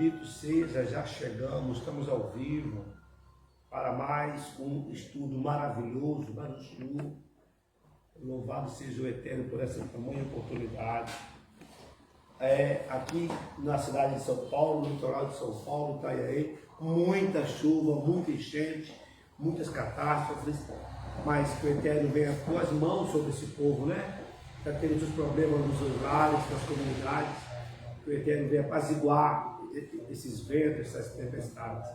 bendito seja, já chegamos, estamos ao vivo para mais um estudo maravilhoso para o Senhor. Louvado seja o Eterno por essa tamanha oportunidade. Aqui na cidade de São Paulo, no litoral de São Paulo, Itanhaém, muita chuva, muita enchente, muitas catástrofes, mas que o Eterno venha com as mãos sobre esse povo, né? Está tendo os problemas nos lares, nas comunidades, que o Eterno venha apaziguar esses ventos, essas tempestades.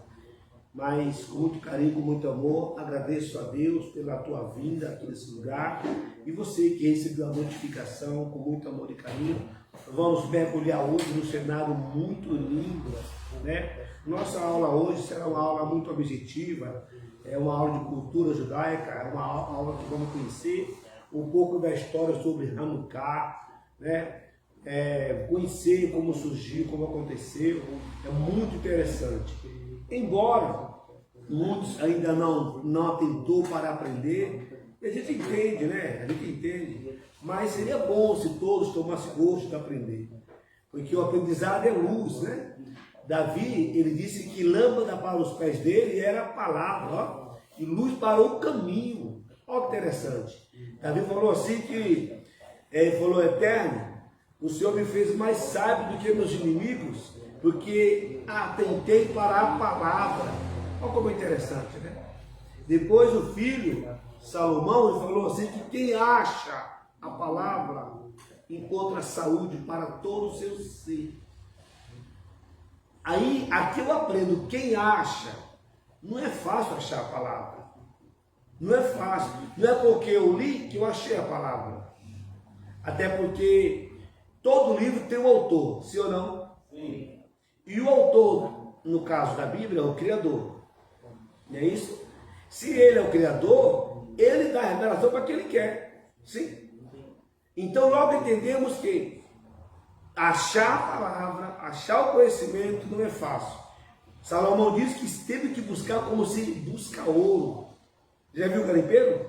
Mas com muito carinho, com muito amor, agradeço a Deus pela tua vinda aqui nesse lugar. E você que recebeu a notificação com muito amor e carinho, vamos mergulhar hoje num cenário muito lindo, né? Nossa aula hoje será uma aula muito objetiva, é uma aula de cultura judaica, é uma aula que vamos conhecer um pouco da história sobre Hanukkah, né? Conhecer como surgiu, como aconteceu, é muito interessante. Embora muitos ainda não atentou para aprender, a gente entende, né? A gente entende, mas seria bom se todos tomassem gosto de aprender, porque o aprendizado é luz, né? Davi, ele disse que lâmpada para os pés dele era a palavra, ó, e luz para o caminho. Olha que interessante. Davi falou assim que, ele falou, Eterno, o Senhor me fez mais sábio do que meus inimigos, porque atentei para a palavra. Olha como é interessante, né? Depois o filho, Salomão, ele falou assim que quem acha a palavra encontra saúde para todo o seu ser. Aí, aqui eu aprendo, quem acha, não é fácil achar a palavra. Não é fácil. Não é porque eu li que eu achei a palavra. Até porque todo livro tem um autor, sim ou não? Sim. E o autor, no caso da Bíblia, é o Criador. Não é isso? Se ele é o Criador, ele dá a revelação para quem ele quer. Sim? Então logo entendemos que achar a palavra, achar o conhecimento não é fácil. Salomão diz que teve que buscar como se busca ouro. Já viu o garimpeiro?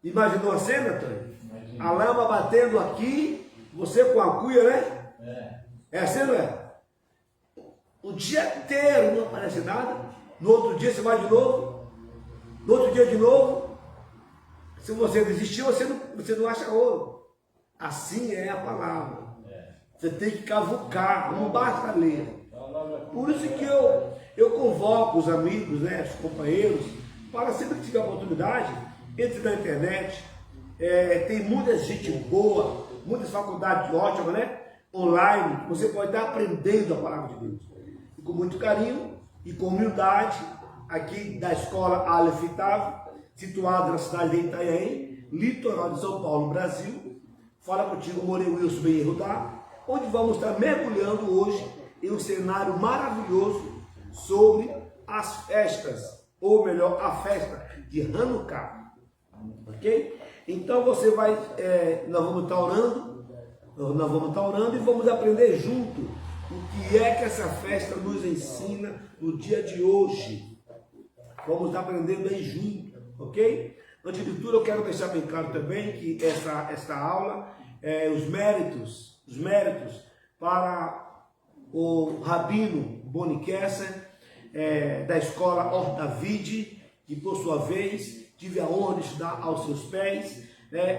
Imaginou a cena, Antônio? A lama batendo aqui, você com a cuia, né? É assim, não é? O dia inteiro não aparece nada. No outro dia você vai de novo. No outro dia de novo. Se você desistir, você não acha ouro. Assim é a palavra. Você tem que cavucar, não basta ler. Por isso que eu convoco os amigos, né, os companheiros, para sempre que tiver oportunidade, entre na internet. Tem muita gente boa, muitas faculdades ótimas, né? Online, você pode estar aprendendo a palavra de Deus. E com muito carinho e com humildade, aqui da escola Aleph Tav, situada na cidade de Itanhaém, litoral de São Paulo, Brasil. Fala contigo, Morei Wilson Ben Yehudá, onde vamos estar mergulhando hoje em um cenário maravilhoso sobre as festas, ou melhor, a festa de Hanukkah. Ok? Então você vai, nós vamos estar orando e vamos aprender junto o que é que essa festa nos ensina no dia de hoje. Vamos estar aprendendo aí junto, ok? Antes de tudo, eu quero deixar bem claro também que esta aula, os méritos para o Rabino Boni Kesser, da escola Or David, que por sua vez tive a honra de estudar aos seus pés,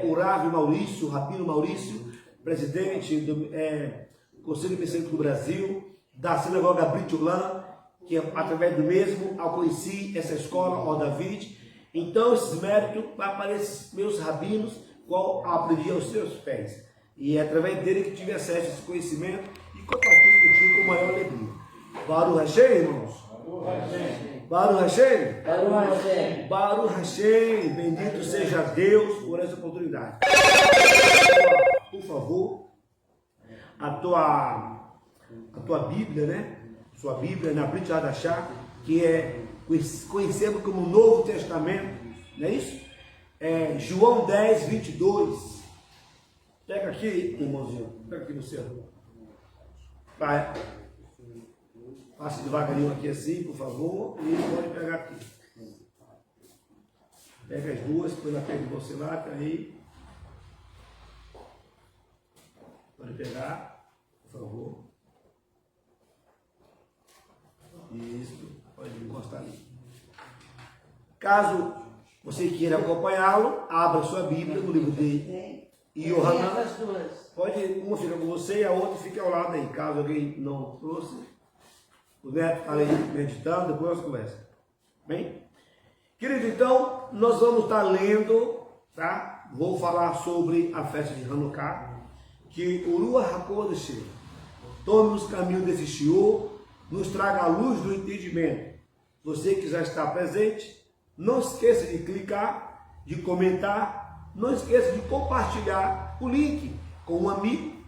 o Rav Maurício, o Rabino Maurício, presidente do Conselho Messiânico do Brasil, da Sinagoga Brit Olam, que através do mesmo eu conheci essa escola, Or David. Então esses méritos vai para esses meus rabinos, qual eu aprendi aos seus pés. E é através dele que tive acesso a esse conhecimento e compartilho contigo com maior alegria. Baruch Hashem, irmãos. Baruch Hashem. Baruch Hashem. Baruch Hashem. Bendito seja Deus por essa oportunidade. Por favor, a tua Bíblia, né? Sua Bíblia na Brit Hadashah, que é conhecido como Novo Testamento, não é isso? João 10, 22. Pega aqui, irmãozinho. Pega aqui no seu. Vai. Passe devagarinho aqui assim, por favor. E pode pegar aqui. Pega as duas, põe na frente de você lá, tá aí. Pode pegar, por favor. Isso, pode encostar ali. Caso você queira acompanhá-lo, abra sua Bíblia no livro de Yohanan. Pode, uma fica com você e a outra fica ao lado aí. Caso alguém não trouxe, o Neto está aí meditando, depois nós conversamos. Bem? Querido, então, nós vamos estar lendo, tá? Vou falar sobre a festa de Hanukkah, que o Ruach HaKodesh tome os caminhos desse Shiur, nos traga a luz do entendimento. Você que já está presente, não esqueça de clicar, de comentar, não esqueça de compartilhar o link com um amigo,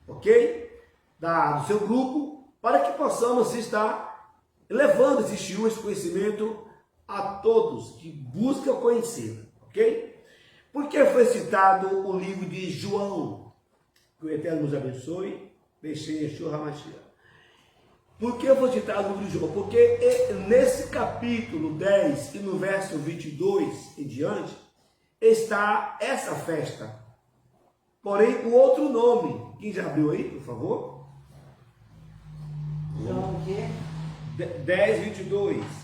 ok? Do seu grupo, para que possamos estar levando esse Shiur, esse conhecimento a todos que buscam conhecer, ok? Porque foi citado o livro de João, que o Eterno nos abençoe, deixei Yeshua HaMashiach. Por que eu vou citar o livro de João? Porque nesse capítulo 10 e no verso 22 em diante, está essa festa, porém com outro nome. Quem já abriu aí, por favor? João o quê? 10, 22.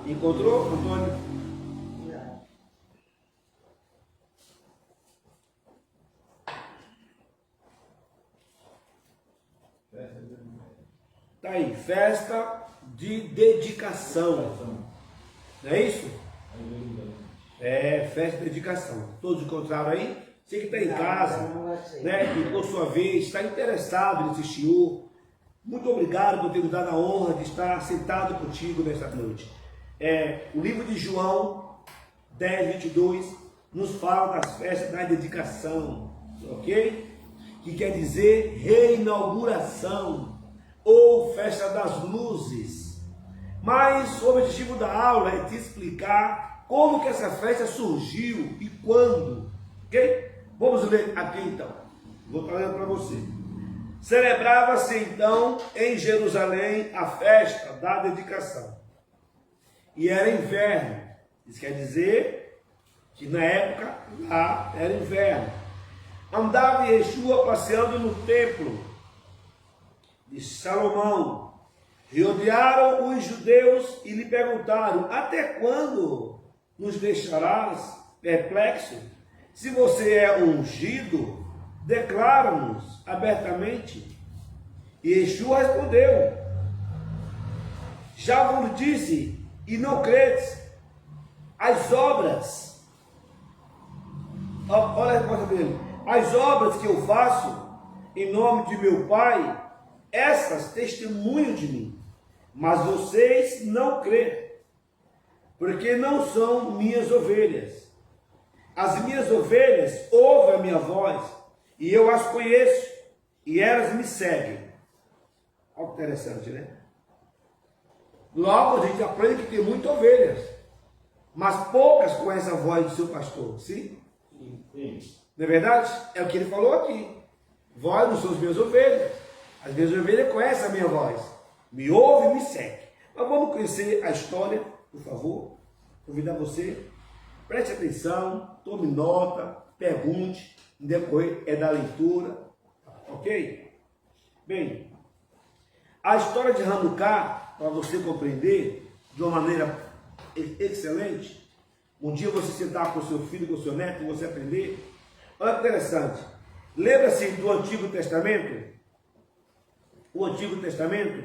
Encontrou, Antônio? Não. Tá aí, festa de dedicação. Não é isso? É, festa de dedicação. Todos encontraram aí? Você que está em casa, né, que por sua vez está interessado nesse Shiur, muito obrigado por ter nos dado a honra de estar sentado contigo nesta noite. O livro de João 10, 22 nos fala das festas da dedicação, ok? Que quer dizer reinauguração ou festa das luzes. Mas o objetivo da aula é te explicar como que essa festa surgiu e quando, ok? Vamos ler aqui então, vou estar lendo para você. Celebrava-se então em Jerusalém a festa da dedicação. E era inverno. Isso quer dizer que na época lá era inverno. Andava Yeshua passeando no templo de Salomão. Rodearam os judeus e lhe perguntaram: até quando nos deixarás perplexos? Se você é ungido, declara-nos abertamente. E Yeshua respondeu: já vos disse, e não credes. As obras, olha a resposta dele, as obras que eu faço em nome de meu Pai, essas testemunham de mim, mas vocês não creem, porque não são minhas ovelhas. As minhas ovelhas ouvem a minha voz, e eu as conheço, e elas me seguem. Olha que interessante, né? Logo a gente aprende que tem muitas ovelhas, mas poucas conhecem a voz do seu pastor, sim? Sim. Não é verdade? É o que ele falou aqui. Vós não são as minhas ovelhas. As minhas ovelhas conhecem a minha voz. Me ouve e me segue. Mas vamos conhecer a história, por favor. Convidar você. Preste atenção, tome nota, pergunte, no decorrer da leitura. Ok? Bem, a história de Hanukkah, para você compreender de uma maneira excelente, um dia você sentar com seu filho, com seu neto, e você aprender. Olha que interessante. Lembra-se do Antigo Testamento? O Antigo Testamento,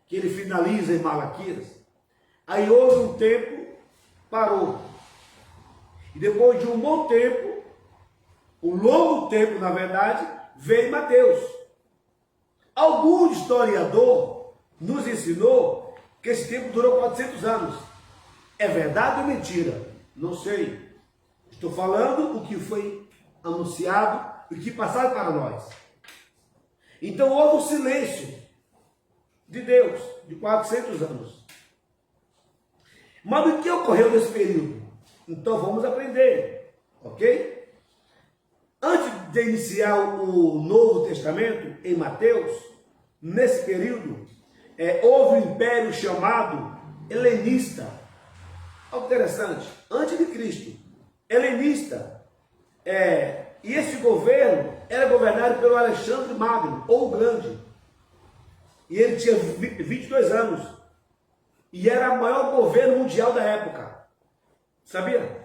que ele finaliza em Malaquias. Aí houve um tempo, parou. E depois de um bom tempo, um longo tempo, na verdade, veio Mateus. Algum historiador nos ensinou que esse tempo durou 400 anos. É verdade ou mentira? Não sei. Estou falando o que foi anunciado, o que passaram para nós. Então houve um silêncio de Deus, de 400 anos. Mas o que ocorreu nesse período? Então vamos aprender, ok? Antes de iniciar o Novo Testamento, em Mateus, nesse período, houve um império chamado helenista. Algo interessante, antes de Cristo, helenista. E esse governo era governado pelo Alexandre Magno, ou o Grande. E ele tinha 22 anos. E era o maior governo mundial da época. Sabia?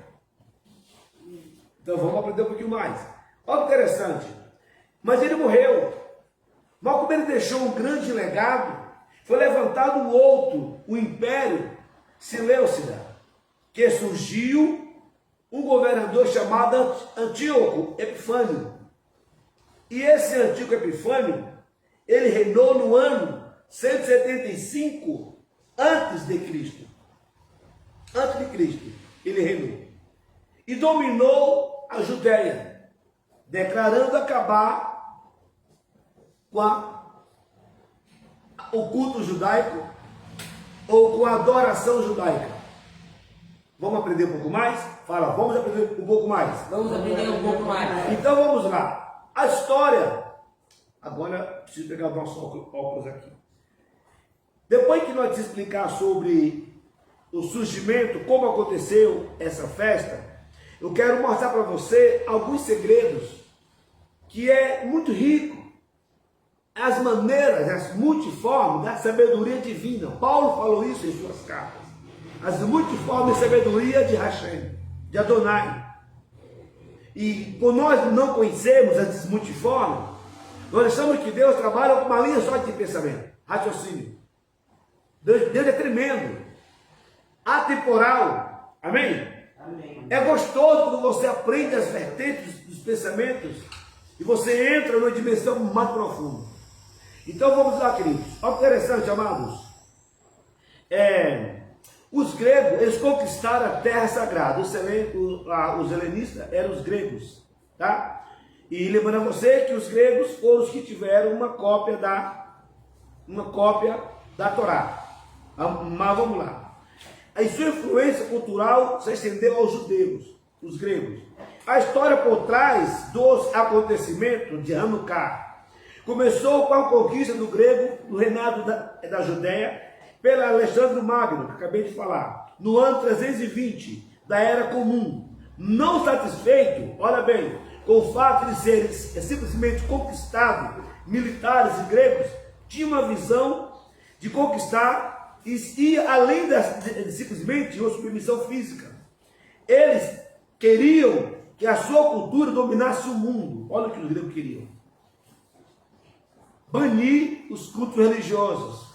Então vamos aprender um pouquinho mais. Olha que interessante. Mas ele morreu. Mas como ele deixou um grande legado, foi levantado um outro, o Império Seleucida, que surgiu um governador chamado Antíoco Epifânio. E esse Antíoco Epifânio, ele reinou no ano 175 antes de Cristo. Antes de Cristo, ele reinou. E dominou a Judéia, declarando acabar com o culto judaico ou com a adoração judaica. Vamos aprender um pouco mais? Fala, vamos aprender um pouco mais. Vamos aprender um pouco mais. Então vamos lá. A história. Agora preciso pegar o nosso óculos aqui. Depois que nós te explicar sobre o surgimento, como aconteceu essa festa, eu quero mostrar para você alguns segredos que é muito rico. As maneiras, as multiformes da sabedoria divina. Paulo falou isso em suas cartas. As multiformes sabedoria de Hashem, de Adonai. E por nós não conhecermos as multiformes, nós achamos que Deus trabalha com uma linha só de pensamento, raciocínio. Deus é tremendo, atemporal. Amém? Amém. É gostoso quando você aprende as vertentes dos pensamentos e você entra numa dimensão mais profunda. Então vamos lá, queridos. Olha que interessante, amados. Os gregos, eles conquistaram a terra sagrada. Os helenistas eram os gregos, tá? E lembrando a você que os gregos foram os que tiveram uma cópia da Torá. Mas vamos lá. A sua influência cultural se estendeu aos judeus, os gregos. A história por trás dos acontecimentos de Hanukkah começou com a conquista do grego no reinado da Judéia pelo Alexandre Magno, que acabei de falar, no ano 320 da Era Comum. Não satisfeito, olha bem, com o fato de serem simplesmente conquistados, militares e gregos tinham uma visão de conquistar e ia além de simplesmente uma submissão física. Eles queriam que a sua cultura dominasse o mundo. Olha o que os gregos queriam. Banir os cultos religiosos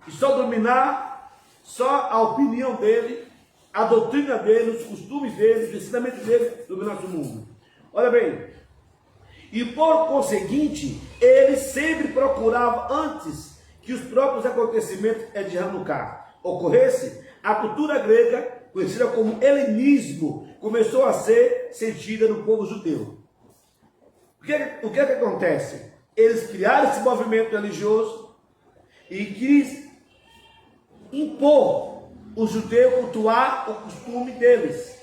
e só dominar só a opinião dele, a doutrina dele, os costumes dele, o ensinamento dele, dominasse o mundo. Olha bem, e por conseguinte, ele sempre procurava antes que os próprios acontecimentos de Hanukkah ocorresse, a cultura grega, conhecida como helenismo, começou a ser sentida no povo judeu. O que acontece? Eles criaram esse movimento religioso e quis impor o judeu cultuar o costume deles.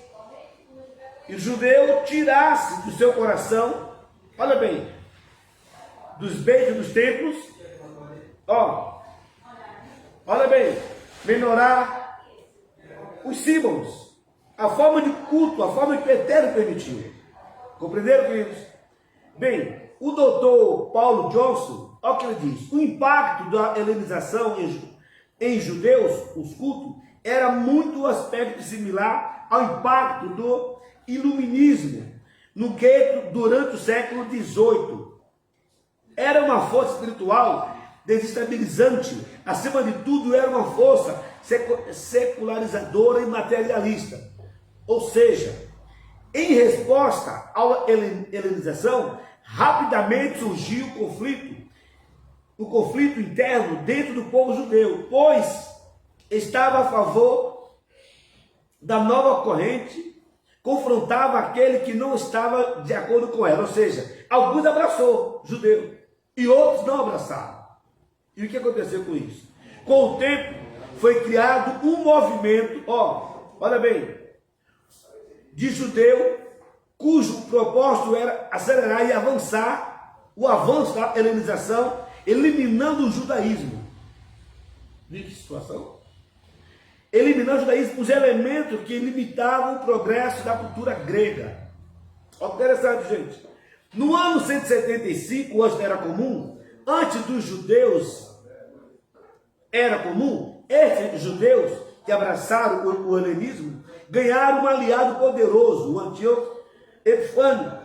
E o judeu tirasse do seu coração, olha bem, dos beijos dos templos, olha bem, menorar os símbolos, a forma de culto, a forma que o Eterno permitiu. Compreenderam, queridos? Bem, o doutor Paulo Johnson, olha o que ele diz: o impacto da helenização em judeus, os cultos, era muito aspecto similar ao impacto do iluminismo no gueto durante o século XVIII. Era uma força espiritual desestabilizante, acima de tudo era uma força secularizadora e materialista. Ou seja, em resposta à helenização, rapidamente surgiu o conflito interno dentro do povo judeu, pois estava a favor da nova corrente, confrontava aquele que não estava de acordo com ela. Ou seja, alguns abraçou judeu e outros não abraçaram. E o que aconteceu com isso? Com o tempo foi criado um movimento, olha bem, de judeu, cujo propósito era acelerar e avançar o avanço da helenização, eliminando o judaísmo. Viu que situação? Eliminando o judaísmo, os elementos que limitavam o progresso da cultura grega. Olha que interessante, gente. No ano 175, antes era comum, antes dos judeus era comum, esses judeus que abraçaram o helenismo ganharam um aliado poderoso, o Antíoco Epifânio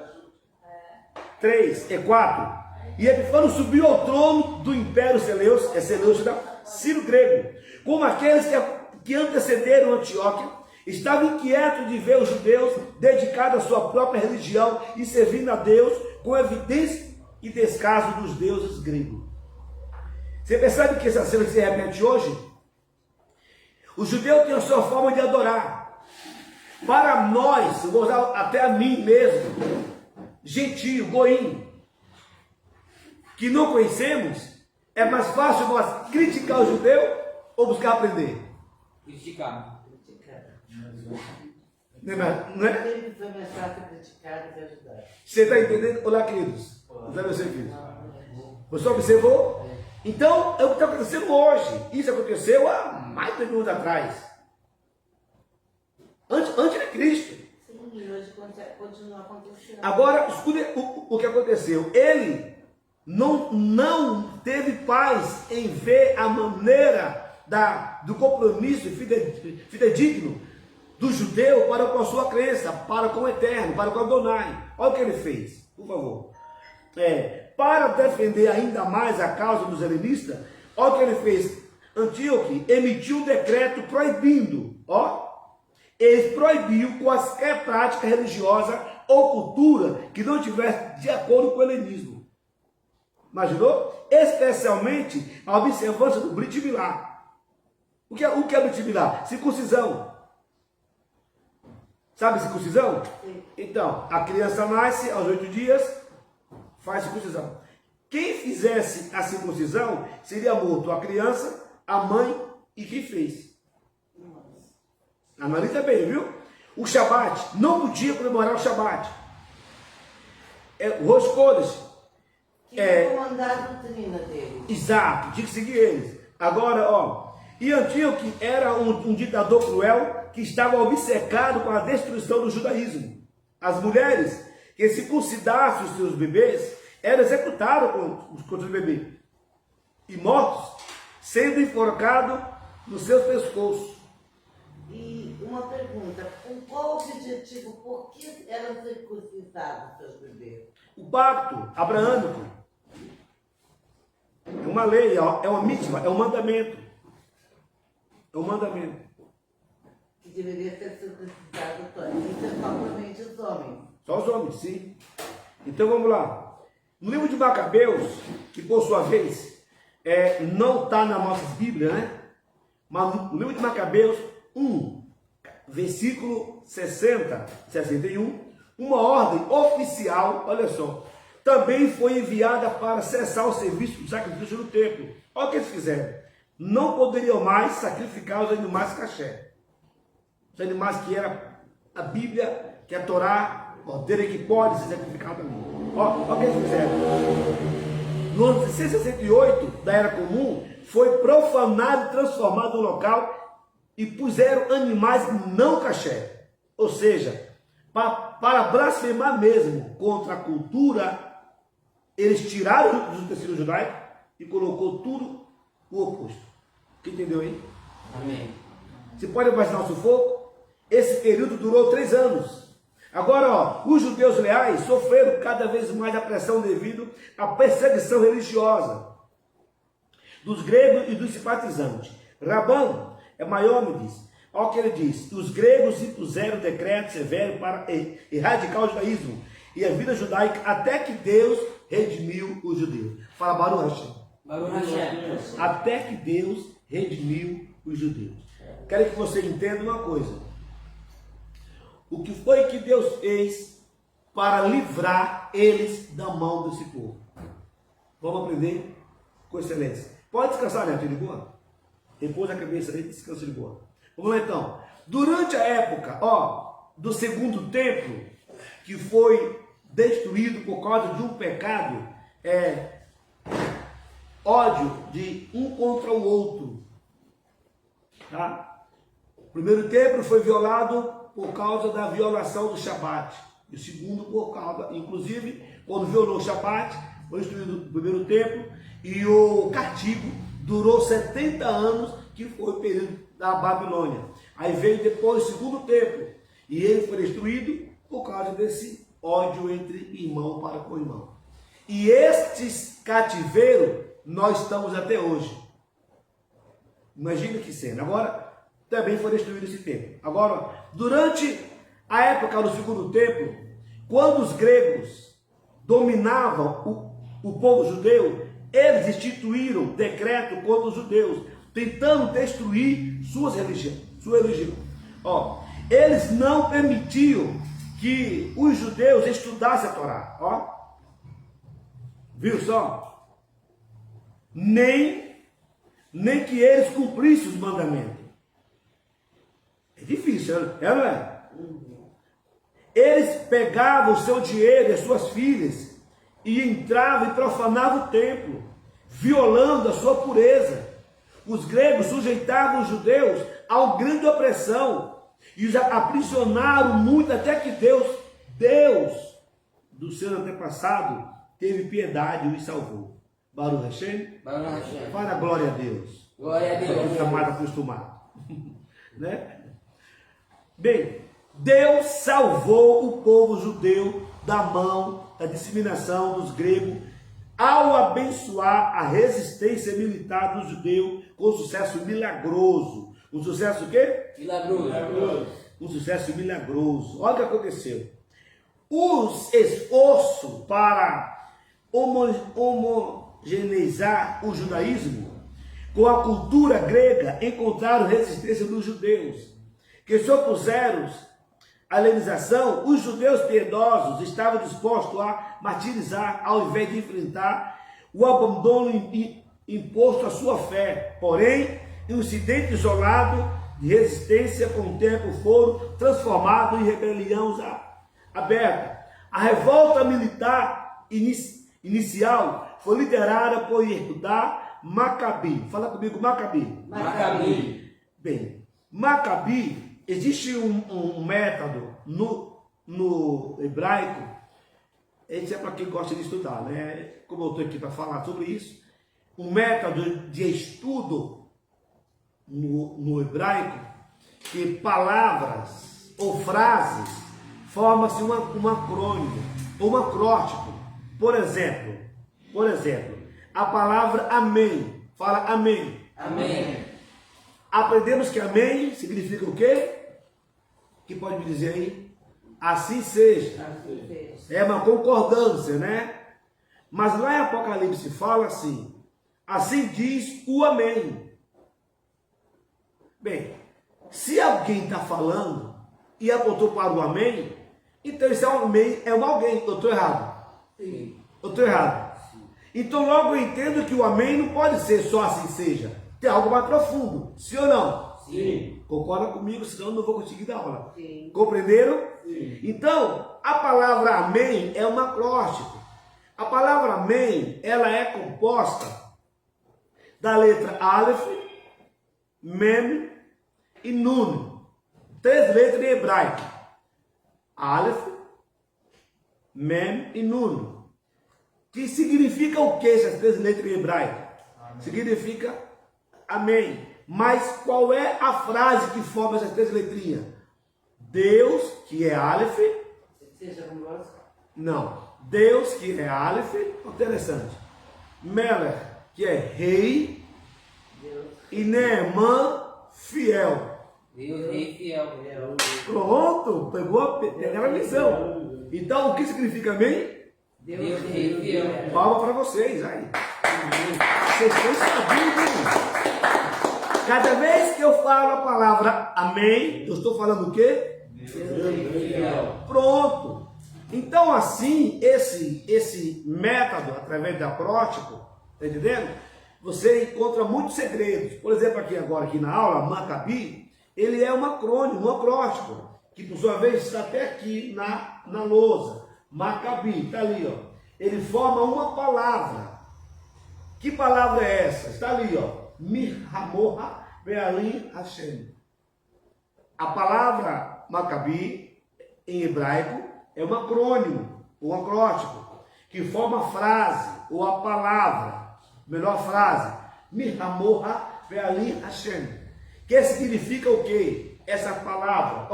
3 e 4. E Epifânio subiu ao trono do Império Seleucida, Ciro grego, como aqueles que antecederam Antioquia, estavam inquietos de ver os judeus dedicados à sua própria religião e servindo a Deus com evidência e descaso dos deuses gregos. Você percebe que essa cena se repete hoje? O judeu tem a sua forma de adorar. Para nós, eu vou usar até a mim mesmo, gentio, goim, que não conhecemos, é mais fácil nós criticar o judeu ou buscar aprender? Criticar. Não é? Ele foi mais fácil criticar do que ajudar. Você está entendendo? Olá, queridos. Você observou? Então, é o que está acontecendo hoje. Isso aconteceu há mais de 2 anos atrás. Antes de Cristo. Sim, e hoje continua acontecendo. Agora, escute o que aconteceu. Ele não teve paz em ver a maneira do compromisso fidedigno do judeu para com a sua crença, para com o Eterno, para com Adonai. Olha o que ele fez, por favor. Para defender ainda mais a causa dos helenistas, olha o que ele fez. Antíoco emitiu um decreto proibindo, ele proibiu qualquer prática religiosa ou cultura que não estivesse de acordo com o helenismo. Imaginou? Especialmente a observância do Brit Milá. O que é Brit Milá? Circuncisão. Sabe circuncisão? Sim. Então, a criança nasce aos 8 dias, faz circuncisão. Quem fizesse a circuncisão seria morto a criança, a mãe e quem fez. Analisa bem, viu? O Shabat, não podia comemorar o Shabat. O Rosh Chodesh. Que é comandar a doutrina dele. Exato, tinha que seguir eles. Agora, e Antíoco era um ditador cruel que estava obcecado com a destruição do judaísmo. As mulheres que circuncidassem os seus bebês eram executadas contra os bebês e mortos, sendo enforcados nos seus pescoços. E uma pergunta, com qual objetivo, por que eram circuncidados seus bebês? O pacto abraâmico é uma lei, é uma mitzvah, é um mandamento. É um mandamento. Que deveria ser circuncidado somente os homens. Só os homens, sim. Então vamos lá. No livro de Macabeus, que por sua vez não está nas nossas Bíblias, né? Mas no livro de Macabeus 1, versículo 61, uma ordem oficial, olha só, também foi enviada para cessar o serviço do sacrifício no templo. Olha o que eles fizeram. Não poderiam mais sacrificar os animais caché. Os animais que era a Bíblia, que a Torá ordeina que pode ser sacrificado também. Olha o que eles fizeram. No ano 668 da Era Comum, foi profanado e transformado no local e puseram animais não caché. Ou seja, para blasfemar mesmo contra a cultura, eles tiraram do tecido judaico e colocou tudo o oposto. Quem entendeu aí? Amém. Você pode imaginar o sufoco? Esse período durou 3 anos. Agora, os judeus leais sofreram cada vez mais a pressão devido à perseguição religiosa dos gregos e dos simpatizantes. Rabban Maimônides diz, olha o que ele diz: os gregos impuseram decreto severo para erradicar o judaísmo e a vida judaica até que Deus redimiu os judeus. Fala Baruch Hashem. Baruch Hashem. Até que Deus redimiu os judeus. Quero que você entenda uma coisa. O que foi que Deus fez para livrar eles da mão desse povo? Vamos aprender com excelência. Pode descansar, né? De boa? Repousa a cabeça aí, descansa de boa. Vamos lá então. Durante a época, do segundo templo, que foi destruído por causa de um pecado, ódio de um contra o outro. Tá? O primeiro templo foi violado por causa da violação do Shabat. E o segundo por causa, inclusive, quando violou o Shabat, foi destruído no primeiro templo, e o castigo durou 70 anos, que foi o período da Babilônia. Aí veio depois o segundo templo, e ele foi destruído por causa desse ódio entre irmão para com irmão. E estes cativeiros, nós estamos até hoje. Imagina que cena. Agora, também foi destruído esse templo. Agora, durante a época do segundo templo, quando os gregos dominavam o povo judeu, eles instituíram decreto contra os judeus, tentando destruir sua religião. Ó, eles não permitiam que os judeus estudassem a Torá. Ó, viu só? Nem que eles cumprissem os mandamentos. É difícil, não é? Eles pegavam o seu dinheiro e as suas filhas e entravam e profanavam o templo, violando a sua pureza. Os gregos sujeitavam os judeus a uma grande opressão e os aprisionaram muito, até que Deus do seu antepassado teve piedade e os salvou. Baruch Hashem? Baruch Hashem. Para a glória a Deus. Glória a Deus. Está mais acostumado. Né? Bem, Deus salvou o povo judeu da mão da disseminação dos gregos ao abençoar a resistência militar do judeu com sucesso milagroso. Um sucesso o quê? Milagroso. Um sucesso milagroso. Olha o que aconteceu. Os esforços para homogeneizar o judaísmo com a cultura grega encontraram resistência dos judeus, que se opuseram à helenização. Os judeus piedosos estavam dispostos a martirizar ao invés de enfrentar o abandono imposto à sua fé. Porém, em um incidente isolado de resistência, com o tempo foram transformados em rebelião aberta. A revolta militar inicial foi liderada por Yehudá Macabi. Fala comigo, Macabi. Macabi. Bem, Macabi, existe um método no hebraico, esse é para quem gosta de estudar, né? Como eu estou aqui para falar sobre isso, um método de estudo no hebraico, que palavras ou frases forma-se um acrônimo, ou um acróstico. Por exemplo, a palavra amém. Fala amém. Amém. Aprendemos que amém significa o quê? Que pode me dizer aí? Assim seja. É uma concordância, né? Mas lá em Apocalipse fala assim: assim diz o amém. Bem, se alguém está falando e apontou para o amém, então esse amém é um alguém. Eu estou errado? Sim. Eu estou errado? Sim. Então logo eu entendo que o amém não pode ser só assim seja. Tem algo mais profundo. Sim ou não? Sim. Concorda comigo, senão eu não vou conseguir dar aula. Sim. Compreenderam? Sim. Então, a palavra amém é um acróstico. A palavra amém, ela é composta da letra Aleph, Mem e Nun. 3 letras em hebraico. Aleph, Mem e Nun. Que significa o que essas 3 letras em hebraico? Amém. Significa amém. Mas qual é a frase que forma essas 3 letrinhas? Deus, que é Aleph. Seja conosco. Não. Deus, que é Aleph. Interessante. Melech, que é rei. Deus. E Neemã, fiel. Deus rei fiel. Pronto, pegaram a missão. Então, o que significa amém? Deus rei fiel. Palma para vocês aí. Vocês estão sabendo, hein? Cada vez que eu falo a palavra amém, eu estou falando o quê? Deus rei fiel. Pronto. Então, assim, esse método, através do acróstico, tá entendendo? Você encontra muitos segredos. Por exemplo, aqui na aula, Macabi, ele é um acrônimo, um acróstico, que por sua vez está até aqui na lousa. Macabi, está ali, ó. Ele forma uma palavra. Que palavra é essa? Está ali, ó. Mirhamorra Bealim Hashem. A palavra Macabi, em hebraico, é um acrônimo, um acróstico, que forma a frase, ou a palavra, melhor frase, Mihamorra Ve'ali Hashem, que significa o quê? Essa palavra,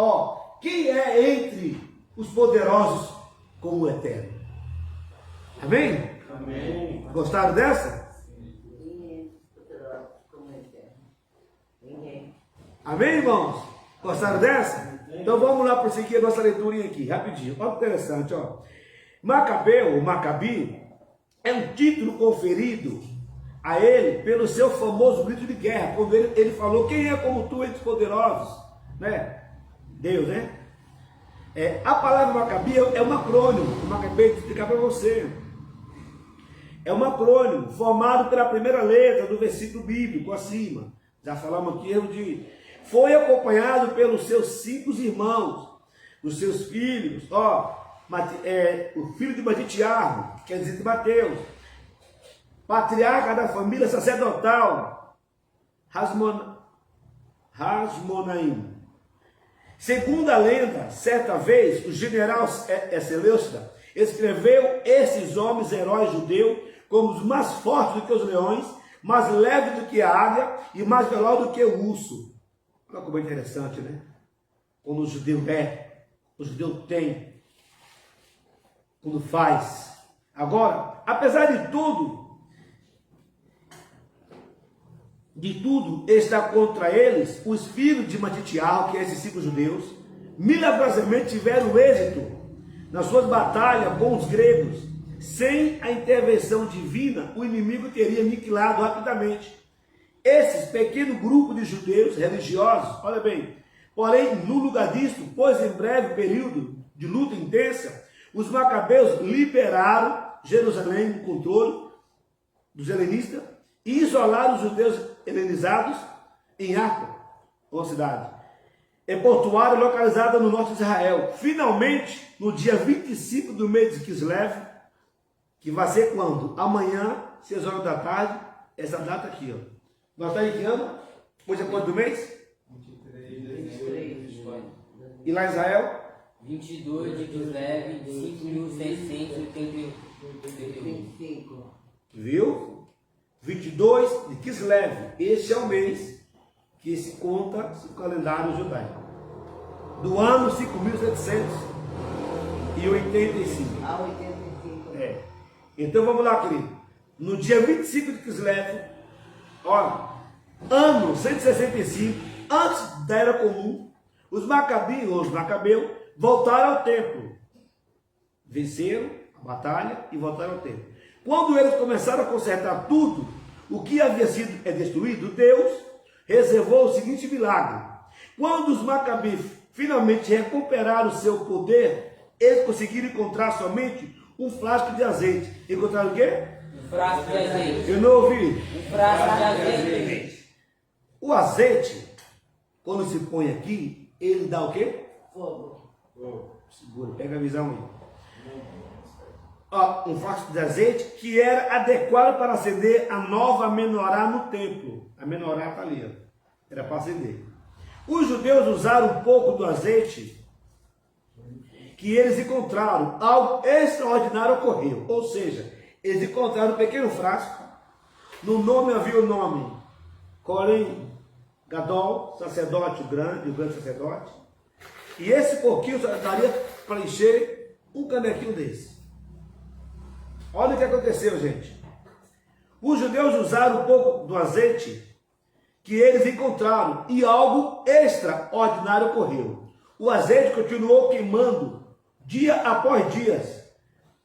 quem é entre os poderosos como o Eterno? Amém? Amém. Gostaram dessa? Ninguém poderoso como Eterno. Ninguém. Amém, irmãos? Gostaram dessa? Então vamos lá prosseguir a nossa leiturinha aqui, rapidinho. Olha que interessante, ó. Macabeu, ou Macabi, é um título conferido a ele pelo seu famoso grito de guerra, quando ele falou, quem é como tu entre os poderosos? Né? Deus, né? A palavra Macabi é um acrônimo, o Macabi vou explicar para você. É um acrônimo formado pela primeira letra do versículo bíblico acima. Já falamos aqui, foi acompanhado pelos seus 5 irmãos, os seus filhos, o filho de Matitiarro, quer dizer, de Mateus, patriarca da família sacerdotal, Hasmonaim. Segundo a lenda, certa vez, o general Seleucida escreveu esses homens heróis judeus como os mais fortes do que os leões, mais leves do que a águia e mais veloz do que o urso. Olha como é interessante, né? Quando o judeu tem, quando faz. Agora, apesar de tudo está contra eles, os filhos de Matitiarro, que é esses 5 judeus, milagrosamente tiveram êxito nas suas batalhas com os gregos. Sem a intervenção divina, o inimigo teria aniquilado rapidamente esses pequeno grupo de judeus religiosos. Olha bem, porém, no lugar disto, pois em breve período de luta intensa, os macabeus liberaram Jerusalém do controle dos helenistas e isolaram os judeus helenizados em Arco, uma cidade portuária localizada no norte de Israel. Finalmente, no dia 25 do mês de Kislev, que vai ser quando? Amanhã, 6 horas da tarde, essa data aqui, ó. Nós estamos em que ano? Hoje é quanto do mês? 23. E lá em Israel? 22 de Kislev, 5.681. 25. Viu? 22 de Kislev. Este é o mês que se conta no calendário judaico. Do ano 5.785. A 85. Então vamos lá, querido. No dia 25 de Kislev, ano 165, antes da Era Comum, os Macabeus, voltaram ao templo. Venceram a batalha e voltaram ao templo. Quando eles começaram a consertar tudo o que havia sido destruído, Deus reservou o seguinte milagre. Quando os Macabeus finalmente recuperaram o seu poder, eles conseguiram encontrar somente um frasco de azeite. Encontraram o quê? Um frasco de azeite. Eu não ouvi. Um frasco de azeite. O azeite, quando se põe aqui, ele dá o quê? Fogo. Segura, pega a visão aí. Um frasco de azeite que era adequado para acender a nova menorá no templo. A menorá está ali, ó. Era para acender. Os judeus usaram um pouco do azeite que eles encontraram. Algo extraordinário ocorreu. Ou seja, eles encontraram um pequeno frasco. No nome havia o nome Kohen Gadol, sacerdote grande, o grande sacerdote. E esse pouquinho daria para encher um canequinho desse. Olha o que aconteceu, gente. Os judeus usaram um pouco do azeite que eles encontraram e algo extraordinário ocorreu. O azeite continuou queimando dia após dia,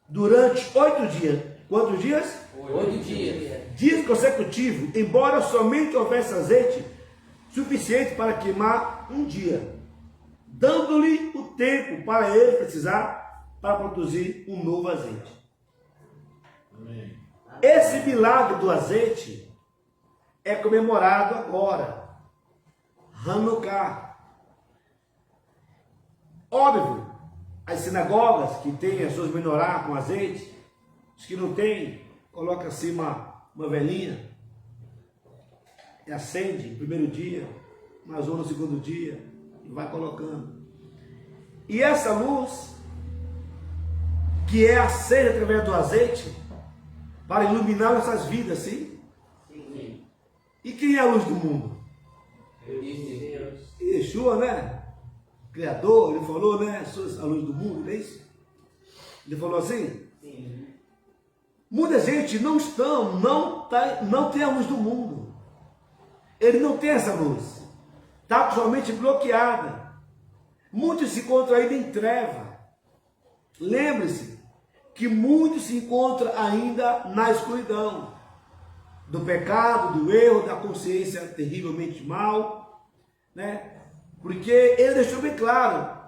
durante 8 dias. Quantos dias? 8 dias. Dias consecutivos, embora somente houvesse azeite suficiente para queimar um dia, dando-lhe o tempo para ele precisar para produzir um novo azeite. Amém. Esse milagre do azeite é comemorado agora, Hanukkah. Óbvio, as sinagogas que têm as suas menorá com azeite, os que não têm, coloca assim uma velhinha e acende no primeiro dia, mais uma no segundo dia, e vai colocando. E essa luz que é acesa através do azeite para iluminar nossas vidas, sim? Sim. E quem é a luz do mundo? Deus. Yeshua, né? Criador, ele falou, né? Sou a luz do mundo, não é isso? Ele falou assim? Sim. Muita gente não tem a luz do mundo. Ele não tem essa luz. Está totalmente bloqueada. Muitos se encontram ainda em treva. Lembre-se que muitos se encontram ainda na escuridão. Do pecado, do erro, da consciência terrivelmente mal. Né? Porque ele deixou bem claro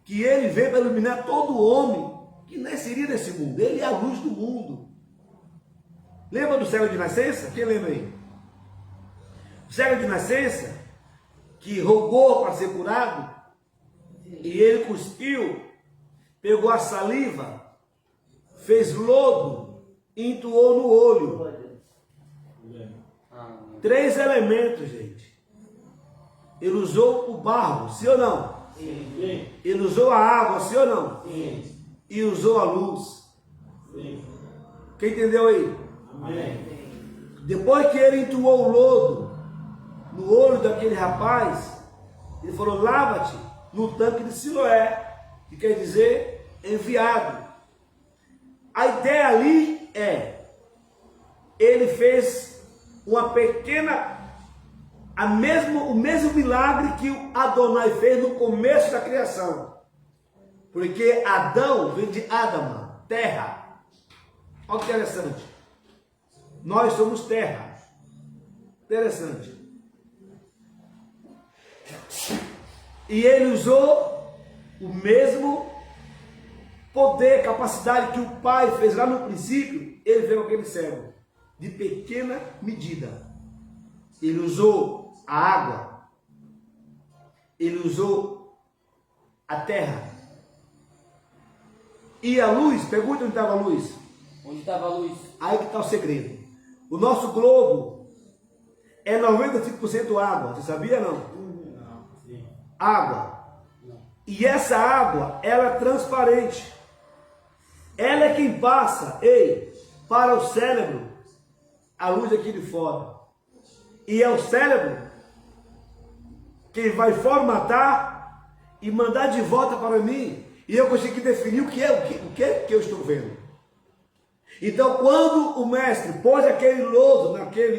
que ele veio para iluminar todo homem que nasceria nesse mundo. Ele é a luz do mundo. Lembra do cego de nascença? Quem lembra aí? O cego de nascença, que rogou para ser curado, e ele cuspiu, pegou a saliva, fez lodo, e entoou no olho. 3 elementos, gente. Ele usou o barro, sim ou não? Sim. Ele usou a água, sim ou não? Sim. E usou a luz. Sim. Quem entendeu aí? Amém. Depois que ele entoou o lodo no olho daquele rapaz, ele falou: lava-te no tanque de Siloé, que quer dizer enviado. A ideia ali é, ele fez uma pequena, o mesmo milagre que o Adonai fez no começo da criação. Porque Adão vem de Adama, terra. Olha que interessante. Nós somos terra. Interessante. E ele usou o mesmo poder, capacidade que o Pai fez lá no princípio. Ele veio aquele cego, de pequena medida. Ele usou a água. Ele usou a terra. E a luz, pergunta onde estava a luz. Onde estava a luz? Aí que está o segredo. O nosso globo é 95% água. Você sabia não? Não. Sim. Água. E essa água, ela é transparente. Ela é quem passa, para o cérebro, a luz aqui de fora. E é o cérebro quem vai formatar e mandar de volta para mim. E eu consegui definir o que que eu estou vendo. Então, quando o mestre pôs aquele lodo,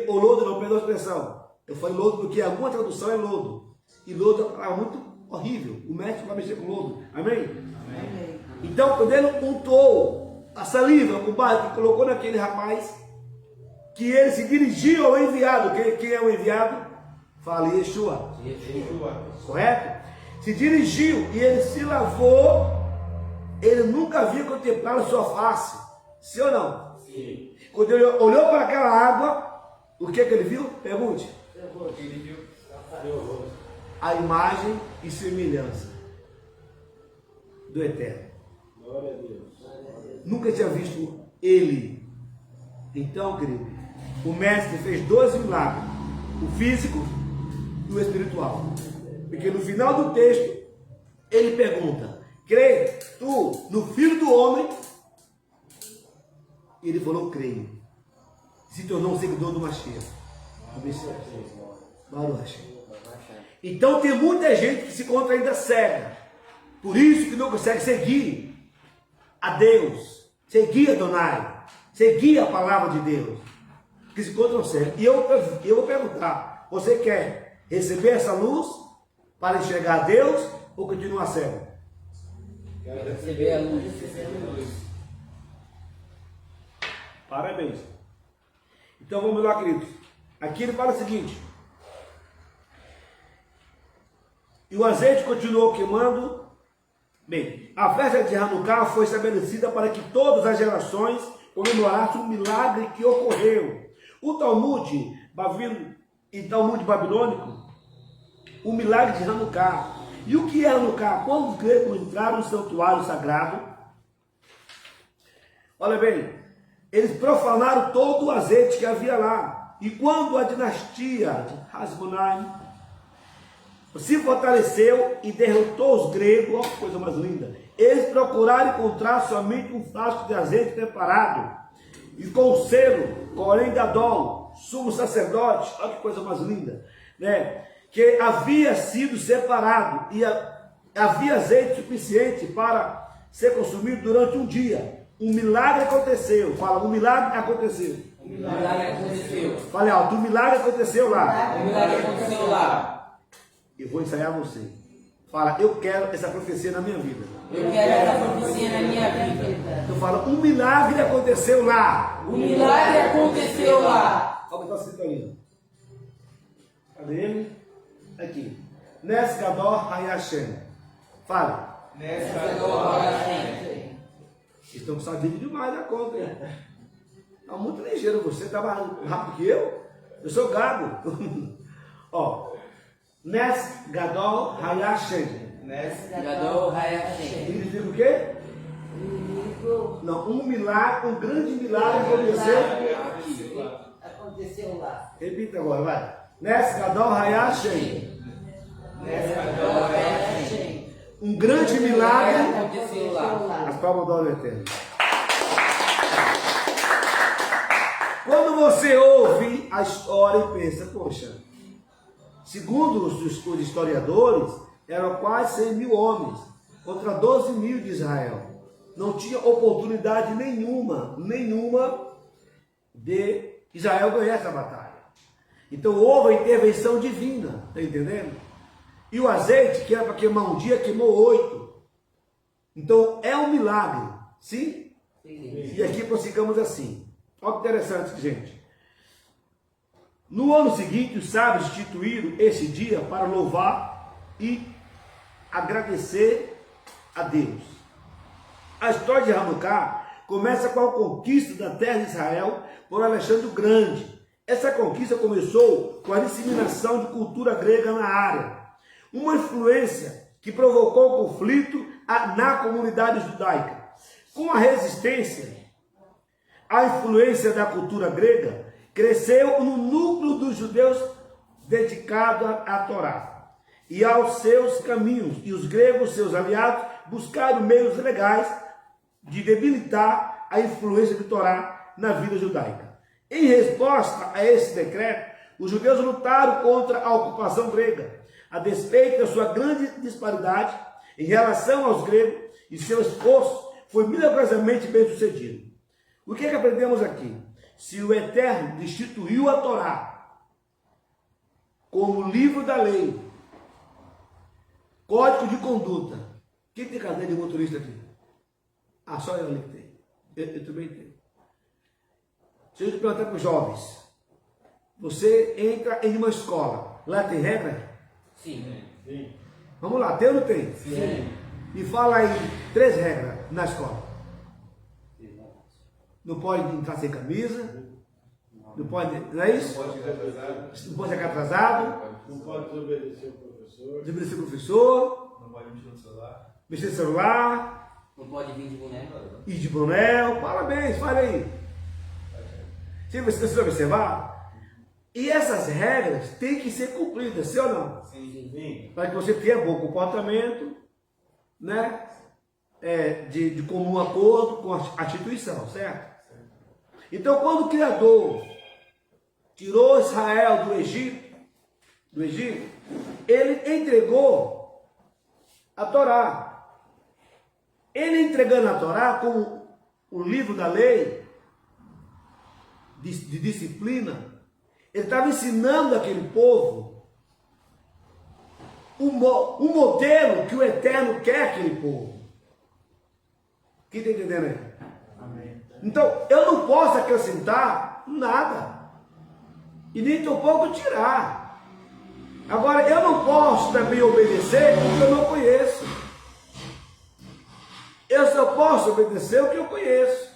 o lodo não, perdão a expressão. Eu falei lodo porque alguma tradução é lodo. E lodo é uma palavra muito horrível. O mestre vai mexer com lodo. Amém? Amém. Então, quando ele untou a saliva com o barro que colocou naquele rapaz, que ele se dirigiu ao enviado. Quem é o enviado? Fala Yeshua. Correto? Se dirigiu e ele se lavou. Ele nunca havia contemplado a sua face. Sim ou não? Sim. Quando ele olhou para aquela água, o que ele viu? Pergunte. Ele viu. A imagem e semelhança do Eterno. Glória a Deus. Nunca tinha visto ele. Então, querido, o mestre fez 2 milagres: o físico e o espiritual. Porque no final do texto, ele pergunta: crê tu no Filho do Homem? E ele falou: creio. Se tornou um seguidor do Mashiach. Baruch. Então tem muita gente que se encontra ainda cega. Por isso que não consegue seguir a Deus, seguir Adonai, seguir a palavra de Deus. Que se encontram cegos. E eu vou perguntar: você quer receber essa luz para enxergar a Deus ou continuar cego? Quero receber a luz. Parabéns. Então vamos lá, queridos. Aqui ele fala o seguinte: e o azeite continuou queimando. Bem, a festa de Hanukkah foi estabelecida para que todas as gerações comemorassem o milagre que ocorreu. O Talmud babilônico, o milagre de Hanukkah. E o que é Hanukkah? Quando os gregos entraram no santuário sagrado, olha bem, eles profanaram todo o azeite que havia lá. E quando a dinastia de Hasmonaim se fortaleceu e derrotou os gregos, olha que coisa mais linda, eles procuraram encontrar somente um frasco de azeite preparado, e com o selo, Corém Gadol, sumo sacerdote, olha que coisa mais linda, né? Que havia sido separado, e havia azeite suficiente para ser consumido durante um dia. Um milagre aconteceu. Fala, um milagre aconteceu. O milagre aconteceu. Fale alto, um milagre aconteceu lá. O milagre aconteceu lá. Eu vou ensaiar você. Fala, eu quero essa profecia na minha vida. Eu quero essa profecia na minha vida. Então fala, um milagre aconteceu lá. O milagre aconteceu lá. Olha o que está escrito ali. Cadê ele? Aqui. Nes Gadol Hayashem. Fala. Estão sabendo demais da conta, hein? Está muito ligeiro você, está mais rápido que eu. Eu sou gago. Ó. Nes Gadol Hayashem. Gadol Hayashem. Significa o quê? Não, um milagre, um grande milagre Aconteceu lá. Repita agora, vai. Nes Gadol Hayashem. Gadol Hayashem. Um grande milagre Aconteceu lá. As palmas do Olho Eterno. Quando você ouve a história e pensa, poxa, segundo os historiadores, eram quase 100 mil homens contra 12 mil de Israel. Não tinha oportunidade nenhuma de Israel ganhar essa batalha. Então houve a intervenção divina, está entendendo? E o azeite, que era para queimar um dia, queimou 8. Então é um milagre, sim? Sim. E aqui prossigamos assim. Olha que interessante, gente. No ano seguinte, os sábios instituíram esse dia para louvar e agradecer a Deus. A história de Hanukkah começa com a conquista da terra de Israel por Alexandre o Grande. Essa conquista começou com a disseminação de cultura grega na área. Uma influência que provocou conflito na comunidade judaica. Com a resistência à influência da cultura grega, cresceu no núcleo dos judeus dedicado à Torá e aos seus caminhos, e os gregos, seus aliados, buscaram meios legais de debilitar a influência de Torá na vida judaica. Em resposta a esse decreto, os judeus lutaram contra a ocupação grega, a despeito da sua grande disparidade em relação aos gregos, e seu esforço foi milagrosamente bem sucedido. O que é que aprendemos aqui? Se o Eterno instituiu a Torá como livro da lei, código de conduta. Quem tem carteira de motorista aqui? Ah, só eu ali que tenho. Eu também tenho. Se eu te perguntar para os jovens, você entra em uma escola, lá tem regra? Sim. Sim. Vamos lá, tem ou não tem? Sim. Me fala aí 3 regras na escola. Não pode entrar sem camisa. Não pode, não é isso? Não pode chegar atrasado. Não pode desobedecer o professor. Desobedecer o professor. Não pode mexer no celular. Mexer no celular. Não pode vir de boneco. Ir de boné. Parabéns, fala aí. Se você observar. E essas regras têm que ser cumpridas, sim ou não? Sim. Para que você tenha bom comportamento, né? De comum acordo com a instituição, certo? Então, quando o Criador tirou Israel do Egito, ele entregou a Torá. Ele entregando a Torá como o livro da lei, de disciplina, ele estava ensinando aquele povo um modelo que o Eterno quer aquele povo. Quem está entendendo aí? Amém. Então, eu não posso acrescentar nada. E nem tampouco tirar. Agora, eu não posso também obedecer o que eu não conheço. Eu só posso obedecer o que eu conheço.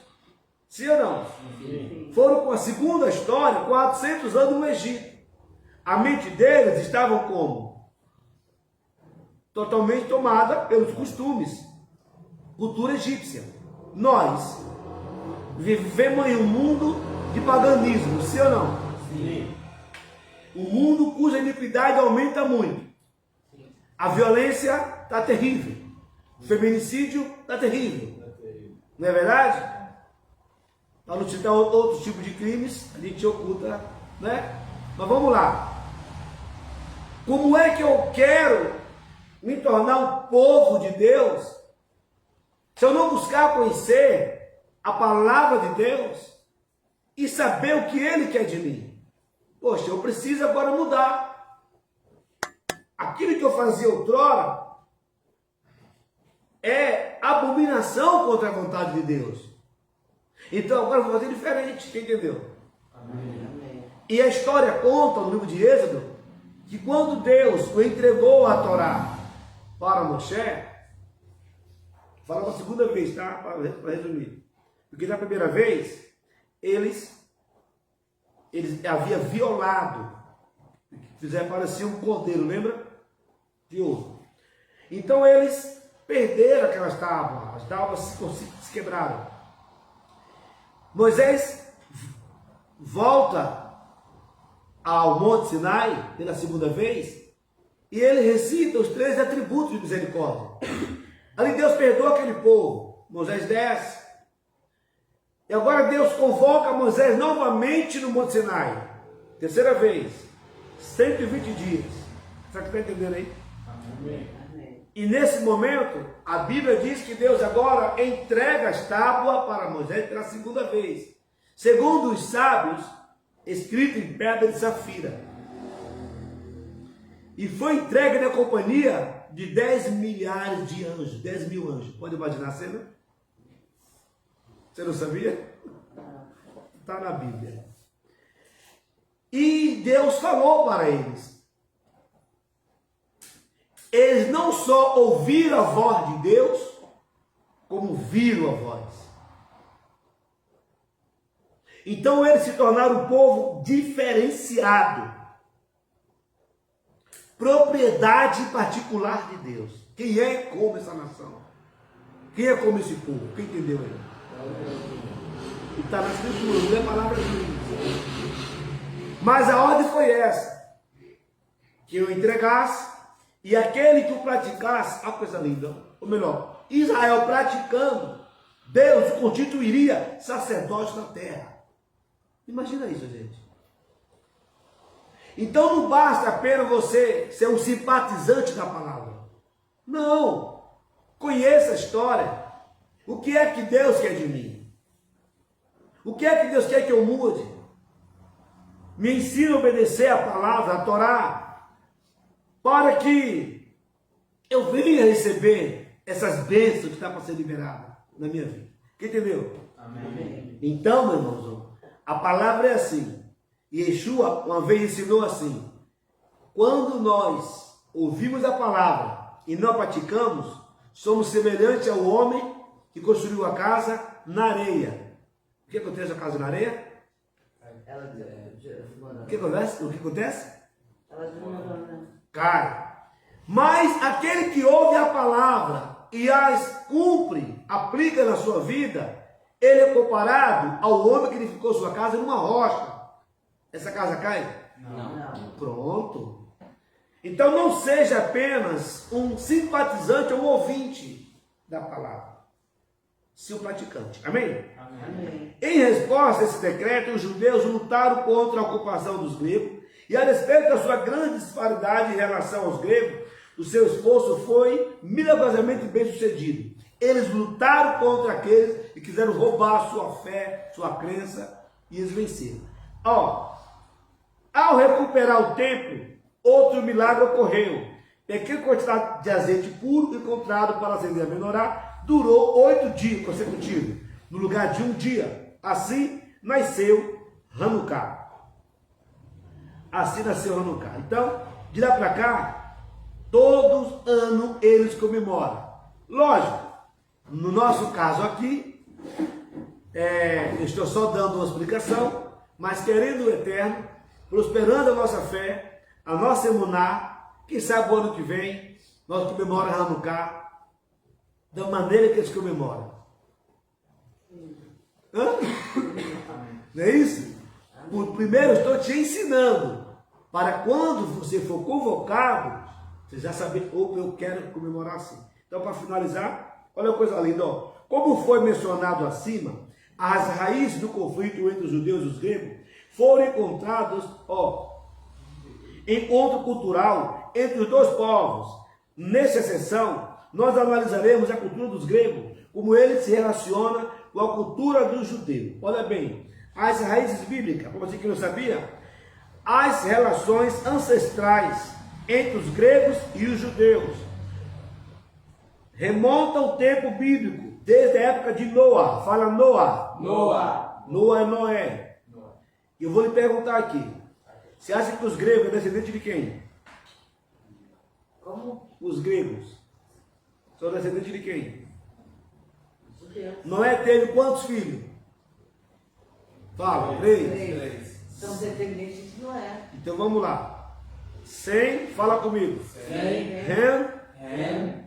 Sim ou não? Sim. Foram com a segunda história, 400 anos no Egito. A mente deles estava como? Totalmente tomada pelos costumes. Cultura egípcia. Nós vivemos em um mundo de paganismo, sim ou não? Sim. Um mundo cuja iniquidade aumenta muito. A violência está terrível. O feminicídio está terrível. Não é verdade? Para não citar outros tipos de crimes, a gente oculta, né? Mas vamos lá. Como é que eu quero me tornar um povo de Deus se eu não buscar conhecer a palavra de Deus e saber o que Ele quer de mim? Poxa, eu preciso agora mudar. Aquilo que eu fazia outrora é abominação contra a vontade de Deus. Então agora eu vou fazer diferente, quem entendeu? Amém. E a história conta no livro de Êxodo que quando Deus o entregou a Torá para Moshe, fala uma segunda vez, tá? Para resumir. Porque na primeira vez, eles haviam violado, fizeram parecer um cordeiro, lembra? De ouro. Então eles perderam aquelas tábuas, as tábuas se quebraram. Moisés volta ao Monte Sinai pela segunda vez e ele recita os 13 atributos de misericórdia. Ali Deus perdoa aquele povo. Moisés desce. E agora Deus convoca Moisés novamente no Monte Sinai. Terceira vez. 120 dias. Será que está entendendo aí? Amém. Amém. E nesse momento, a Bíblia diz que Deus agora entrega as tábuas para Moisés pela segunda vez. Segundo os sábios, escrito em pedra de safira. E foi entregue na companhia de 10 milhares de anjos, 10 mil anjos. Pode imaginar a cena? Você não sabia? Está na Bíblia. E Deus falou para eles. Eles não só ouviram a voz de Deus, como viram a voz. Então eles se tornaram um povo diferenciado. Propriedade particular de Deus. Quem é como essa nação? Quem é como esse povo? Quem entendeu aí? E está na escritura, não é palavra minha. Mas a ordem foi essa: que eu entregasse, e aquele que o praticasse, a coisa linda, ou melhor, Israel praticando, Deus o constituiria sacerdote na terra. Imagina isso, gente. Então não basta apenas você ser um simpatizante da palavra. Não. Conheça a história. O que é que Deus quer de mim? O que é que Deus quer que eu mude? Me ensine a obedecer a palavra, a Torá, para que eu venha receber essas bênçãos que estão para ser liberadas na minha vida. Quem entendeu? Amém. Então, meu irmãozão, a palavra é assim. Yeshua uma vez ensinou assim: quando nós ouvimos a palavra e não a praticamos, somos semelhantes ao homem que construiu a casa na areia. O que acontece com a casa na areia? Ela desmorona. O que acontece? O que acontece? Ela desmorona. Cai. Mas aquele que ouve a palavra e as cumpre, aplica na sua vida, ele é comparado ao homem que edificou sua casa numa rocha. Essa casa cai? Não. Pronto. Então não seja apenas um simpatizante ou um ouvinte da palavra, sim um praticante. Amém? Amém. Em resposta a esse decreto, os judeus lutaram contra a ocupação dos gregos, e a despeito da sua grande disparidade em relação aos gregos, o seu esforço foi milagrosamente bem sucedido. Eles lutaram contra aqueles que quiseram roubar sua fé, sua crença, e eles venceram. Ao recuperar o templo, outro milagre ocorreu. Pequena quantidade de azeite puro encontrado para acender a menorá durou 8 dias consecutivos, no lugar de um dia. Assim nasceu Hanukkah. Então, de lá para cá, todos ano eles comemoram. Lógico, no nosso caso aqui, eu estou só dando uma explicação, mas querendo o Eterno, prosperando a nossa fé, a nossa emuná, quem sabe o ano que vem, nós comemoramos Hanukkah da maneira que eles comemoram. Hã? Não é isso? Primeiro, eu estou te ensinando, para quando você for convocado, você já saber, ou eu quero comemorar assim. Então, para finalizar, olha a coisa linda, ó. Como foi mencionado acima, as raízes do conflito entre os judeus e os gregos foram encontradas, encontro cultural entre os dois povos. Nessa sessão, nós analisaremos a cultura dos gregos, como ele se relaciona com a cultura do judeu. Olha bem, as raízes bíblicas, para você que não sabia, as relações ancestrais entre os gregos e os judeus remontam ao tempo bíblico, desde a época de Noé. Fala Noé. Noé é Noé. Eu vou lhe perguntar aqui, você acha que os gregos são descendentes de quem? Como? Os gregos são descendentes de quem? Judeus. Noé teve quantos filhos? Fala, 3. Três. São descendentes de Noé. Então vamos lá. Sem, fala comigo. Ham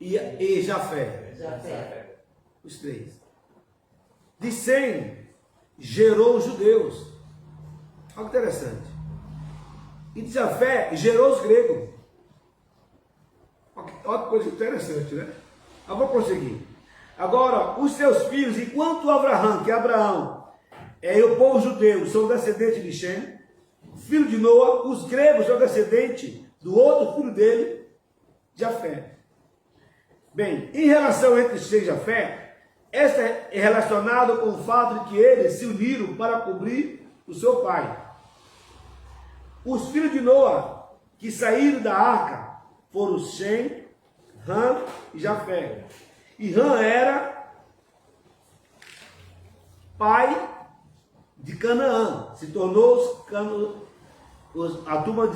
e Jafé. Jafé. Os 3. De Sem gerou os judeus. Olha que interessante. E de Jafé gerou os gregos. Olha que coisa interessante, né? Eu vou prosseguir. Agora, os seus filhos, enquanto Abraão, que é Abraão, e o povo judeu são descendentes de Shem, filho de Noé, os gregos são descendentes do outro filho dele, Jafé. Bem, em relação entre Shem e Jafé, esta é relacionada com o fato de que eles se uniram para cobrir o seu pai. Os filhos de Noé que saíram da arca foram Shem, Ham e Jafé. E Ham era pai de Canaã, se tornou a turma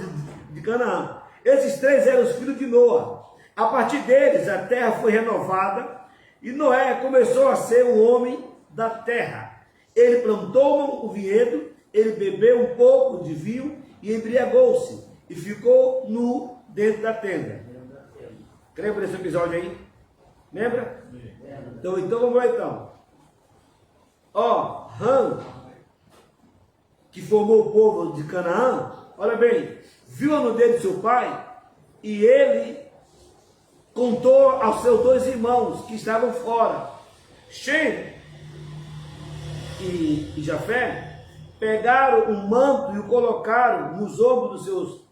de Canaã. Esses 3 eram os filhos de Noé. A partir deles, a terra foi renovada e Noé começou a ser um homem da terra. Ele plantou o vinhedo, ele bebeu um pouco de vinho e embriagou-se e ficou nu dentro da tenda. Lembra desse episódio aí? Lembra? Então vamos lá então. Ham, que formou o povo de Canaã, olha bem, viu a nudez de seu pai e ele contou aos seus 2 irmãos que estavam fora. Shem e Jafé pegaram um manto e o colocaram nos ombros dos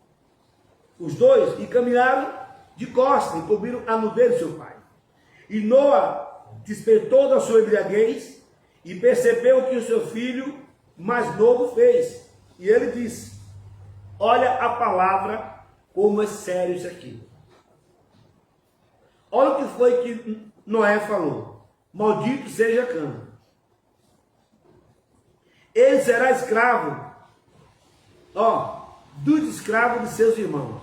os 2 e caminharam de costas e cobriram a nudez de seu pai. E Noé despertou da sua embriaguez e percebeu o que o seu filho mais novo fez. E ele disse: olha a palavra, como é sério isso aqui. Olha o que foi que Noé falou: maldito seja Cã. Ele será escravo, dos escravos de seus irmãos.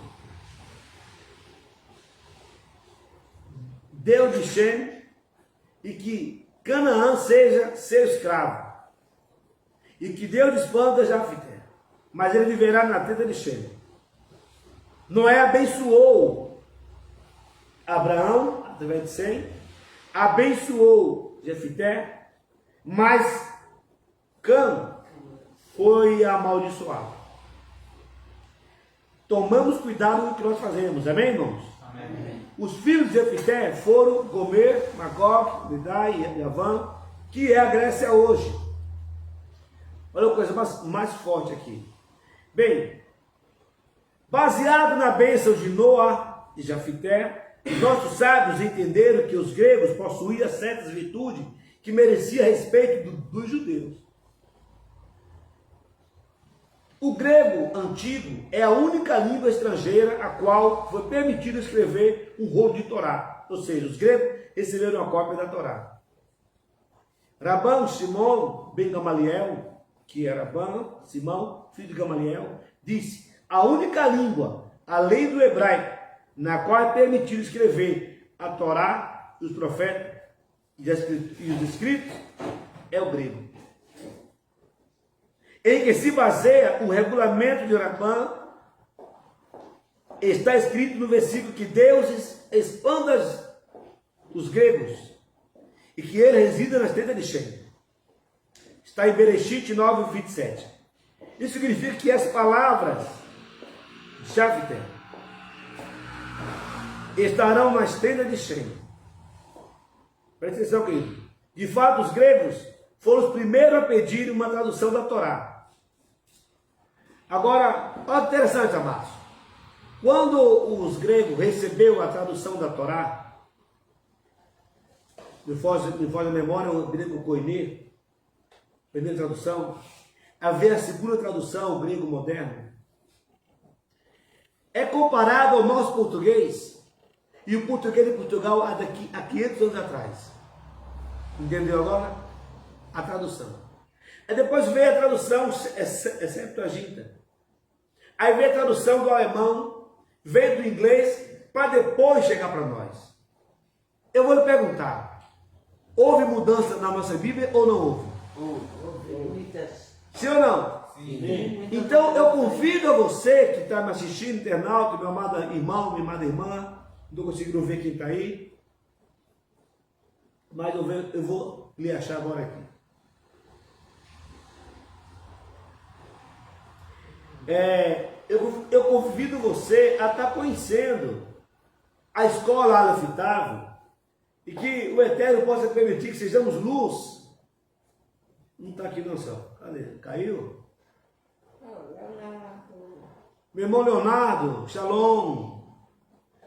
Deus de Shem, e que Canaã seja seu escravo. E que Deus espanta Jafé, mas ele viverá na tenda de Shem. Noé abençoou Abraão, através de Sem, abençoou Jefité, mas Cã foi amaldiçoado. Tomamos cuidado no que nós fazemos, amém, irmãos? Amém. Os filhos de Jefité foram Gomer, Magog, Medai e Javã, que é a Grécia hoje. Olha a coisa mais forte aqui. Bem, baseado na bênção de Noé e Jefité, os nossos sábios entenderam que os gregos possuíam certas virtudes que mereciam respeito dos judeus. O grego antigo é a única língua estrangeira a qual foi permitido escrever um rolo de Torá. Ou seja, os gregos receberam uma cópia da Torá. Rabban Shimon ben Gamaliel, que era Rabban, Simão, filho de Gamaliel, disse: a única língua, além do hebraico, na qual é permitido escrever a Torá, os profetas e os escritos, é o grego. Em que se baseia o regulamento de Rabban, está escrito no versículo que Deus expanda os gregos e que ele resida nas tendas de Shem. Está em Bereshit 9, 27. Isso significa que as palavras Jafté estarão nas tendas de Shem. Presta atenção, querido. De fato, os gregos foram os primeiros a pedir uma tradução da Torá. Agora, olha que interessante, amados. Quando os gregos receberam a tradução da Torá, me foge a memória, o grego koiné, primeira tradução, havia a segunda tradução, o grego moderno, é comparado ao nosso português e o português de Portugal há 500 anos atrás. Entendeu agora? A tradução. Aí depois veio a tradução, Septuaginta. Aí veio a tradução do alemão, veio do inglês, para depois chegar para nós. Eu vou lhe perguntar, houve mudança na nossa Bíblia ou não houve? Houve muitas. Sim ou não? Sim. Então eu convido a você que está me assistindo, internauta, meu amado irmão, minha amada irmã, não estou conseguindo ver quem está aí, mas eu vou lhe achar agora aqui. Eu convido você a estar conhecendo a escola Aleph Tav e que o Eterno possa permitir que sejamos luz. Não está aqui não, céu. Cadê? Caiu? Meu irmão Leonardo, Shalom,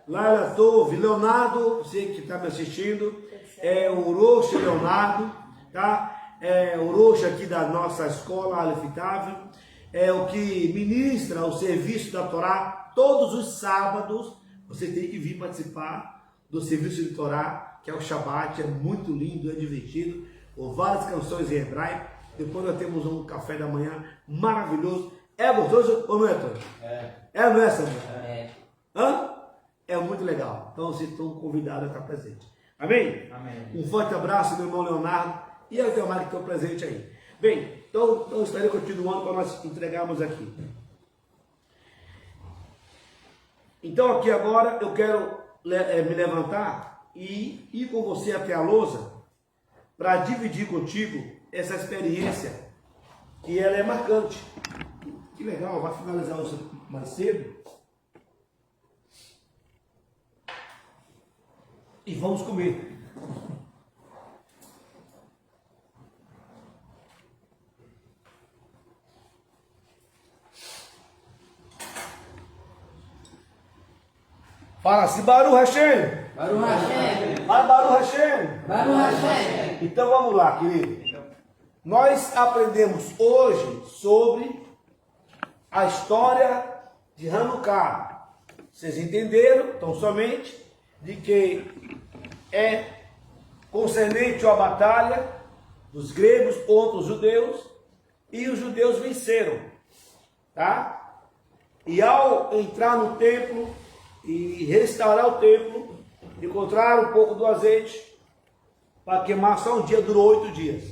Laila Tove, Leonardo, você que está me assistindo, é o Orochi Leonardo, tá? É o Orochi aqui da nossa escola Aleph Tav, é o que ministra o serviço da Torá todos os sábados. Você tem que vir participar do serviço de Torá, que é o Shabat, é muito lindo, é divertido, com várias canções em hebraico. Depois nós temos um café da manhã maravilhoso. É gostoso ou não é, Antônio? É ou não é, Samuel? É. Hã? É muito legal. Então vocês estão convidados a estar presentes. Amém? Amém. Um forte abraço, meu irmão Leonardo, e aos demais que estão presentes aí. Bem, então estarei continuando para nós entregarmos aqui. Então aqui agora eu quero me levantar e ir com você até a lousa para dividir contigo essa experiência que ela é marcante. Que legal, vai finalizar hoje mais cedo. E vamos comer. Fala assim, Baruch Hashem. Baruch Hashem. Vai, Baruch Hashem. Baruch Hashem. Então vamos lá, querido. Nós aprendemos hoje sobre a história de Hanukkah. Vocês entenderam, tão somente, de que é concernente à batalha dos gregos contra os judeus, e os judeus venceram, tá? E ao entrar no templo e restaurar o templo, encontraram um pouco do azeite para queimar só um dia, durou 8 dias.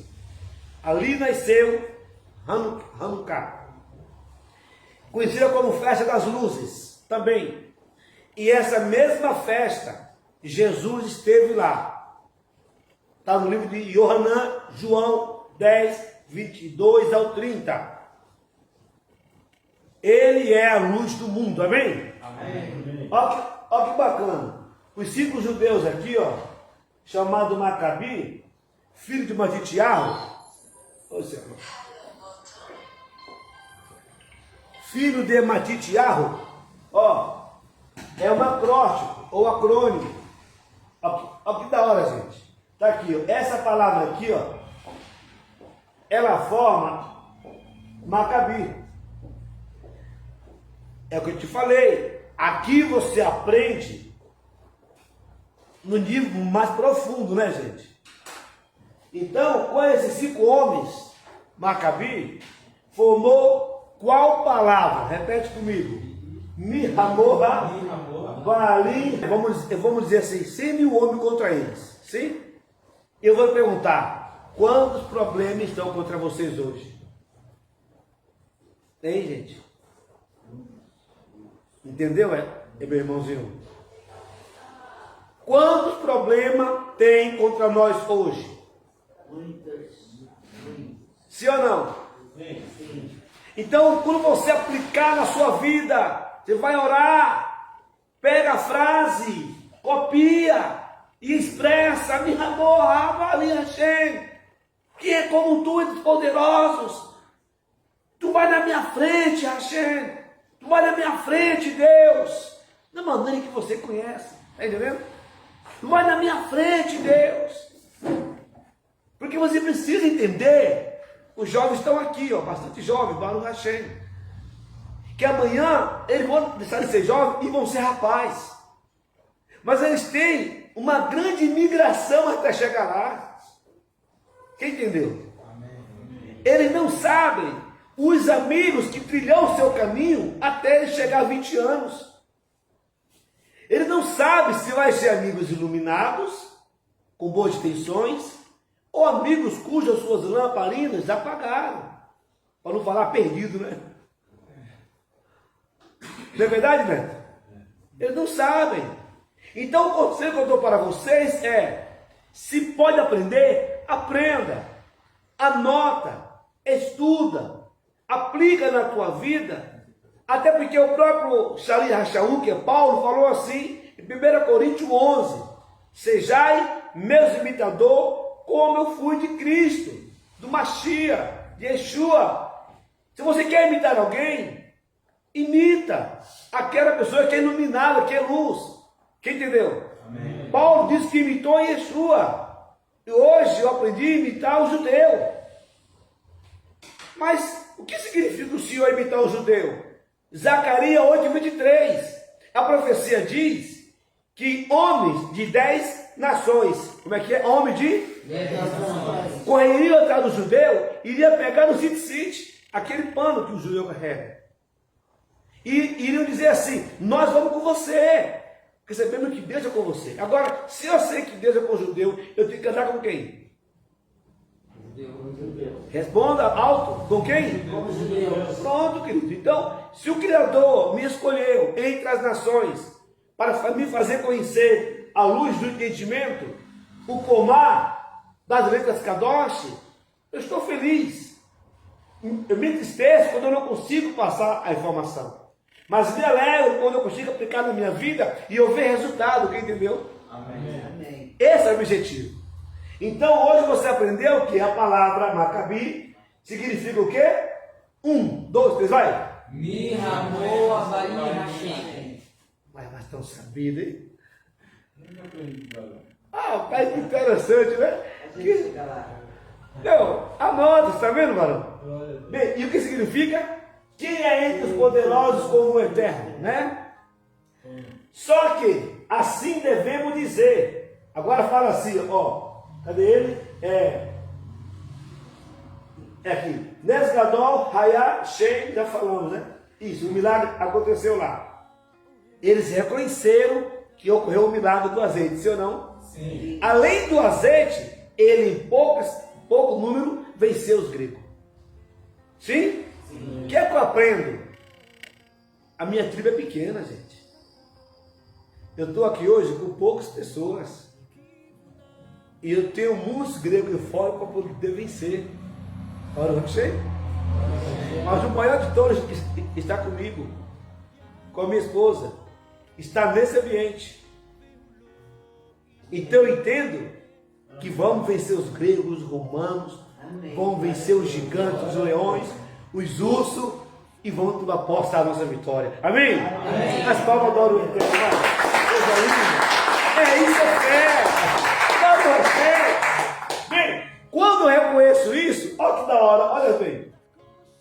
Ali nasceu Hanukkah, conhecida como Festa das Luzes também. E essa mesma festa, Jesus esteve lá. Está no livro de Yohanan, João 10, 22 ao 30. Ele é a luz do mundo, amém? Amém. Olha que bacana. Os 5 judeus aqui, ó, chamado Macabi, filho de Matitiarro, filho de Matitiarro, ó, é um acróstico ou acrônimo. Olha que da hora, gente. Tá aqui, ó. Essa palavra aqui, ó, ela forma Macabi. É o que eu te falei. Aqui você aprende no nível mais profundo, né, gente? Então, com esses 5 homens, Macabi formou qual palavra? Repete comigo. Mihamorra, Baalim, vamos dizer assim, 100.000 homens contra eles. Sim? Eu vou perguntar, quantos problemas estão contra vocês hoje? Tem, gente? Entendeu, meu irmãozinho? Quantos problemas tem contra nós hoje? Muitas. Sim ou não? Sim. Então, quando você aplicar na sua vida, você vai orar, pega a frase copia e expressa, que é como tu entre os poderosos. Tu vai na minha frente, Hashem. Tu vai na minha frente, Deus. Da maneira que você conhece. Está entendendo? Tu vai na minha frente, Deus. Porque você precisa entender. Os jovens estão aqui, ó, bastante jovens, Baruch Hashem. Que amanhã eles vão deixar de ser jovens e vão ser rapazes. Mas eles têm uma grande migração até chegar lá. Quem entendeu? Amém. Eles não sabem os amigos que trilham o seu caminho até ele chegar a 20 anos. Ele não sabe se vai ser amigos iluminados, com boas intenções, ou amigos cujas suas lamparinas apagaram. Para não falar perdido, né? Não é verdade, Neto? Eles não sabem. Então o conselho que eu dou para vocês é: se pode aprender, aprenda. Anota, estuda, aplica na tua vida. Até porque o próprio Shali Hashaú, que é Paulo, falou assim em 1 Coríntios 11: sejai meus imitadores, como eu fui de Cristo, do Mashiach, de Yeshua. Se você quer imitar alguém, imita aquela pessoa que é iluminada, que é luz. Quem entendeu? Amém. Paulo disse que imitou Yeshua. E hoje eu aprendi a imitar o judeu. Mas o que significa o Senhor imitar o judeu? Zacarias 8:23. A profecia diz que homens de 10 nações, como é que é? Homem de 10 nações, correriam atrás do judeu, iria pegar no tzitzit, aquele pano que o judeu carrega. E iriam dizer assim: nós vamos com você, recebendo que Deus é com você. Agora, se eu sei que Deus é com o judeu, eu tenho que andar com quem? Judeu. Responda alto. Com quem? Com o judeu. Pronto, querido. Então, se o Criador me escolheu entre as nações para me fazer conhecer a luz do entendimento, o comar das letras Kadosh, eu estou feliz. Eu me entristeço quando eu não consigo passar a informação. Mas me alegro quando eu consigo aplicar na minha vida e eu ver resultado, quem entendeu? Amém. Amém. Esse é o objetivo. Então hoje você aprendeu que a palavra Macabi significa o quê? 1, 2, 3, vai! Mihamou Avali Hashem. Mas tão sabido, hein? Tá interessante, né? Não, anota, está vendo, varão? Bem, e o que significa? Quem é entre os poderosos como o Eterno, né? Só que assim devemos dizer. Agora fala assim, ó. Cadê ele? É aqui. Nesgadol, Hayá, Shem, já falamos, né? Isso, o milagre aconteceu lá. Eles reconheceram que ocorreu o milagre do azeite, sim ou não? Sim. Além do azeite, ele em pouco número venceu os gregos. Sim? Sim. O que é que eu aprendo? A minha tribo é pequena, gente. Eu estou aqui hoje com poucas pessoas. E eu tenho muitos gregos de fora para poder vencer. Ora, não sei. Mas o maior de todos está comigo, com a minha esposa, está nesse ambiente. Então eu entendo que vamos vencer os gregos, os romanos, vamos vencer os gigantes, os leões, os ursos, e vamos tomar posse da nossa vitória. Amém? Amém. As palmas do ouro inteiro. É isso, é fé. Bem, quando eu reconheço isso, olha que da hora, olha bem.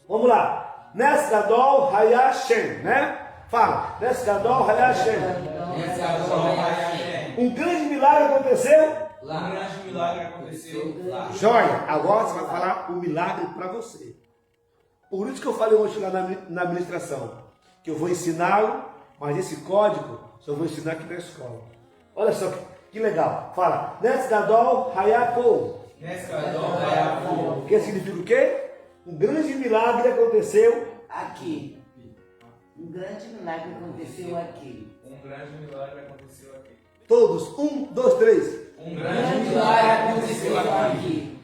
Vamos lá. Nesgadol Hayá Shem, né? Fala. Nesgadol Hayá Shem. Um grande milagre aconteceu lá. Um grande milagre aconteceu lá. Joia. Agora você vai falar o milagre para você. Por isso que eu falei hoje lá na administração, que eu vou ensiná-lo, mas esse código só vou ensinar aqui na escola. Olha só que legal. Fala. Nesgadol Hayakol. Nesgadol Hayakol. Que significa o quê? Um grande milagre aconteceu aqui. Um grande milagre aconteceu aqui. Um grande milagre aconteceu aqui. Todos. 1, 2, 3. Um grande milagre aconteceu aqui.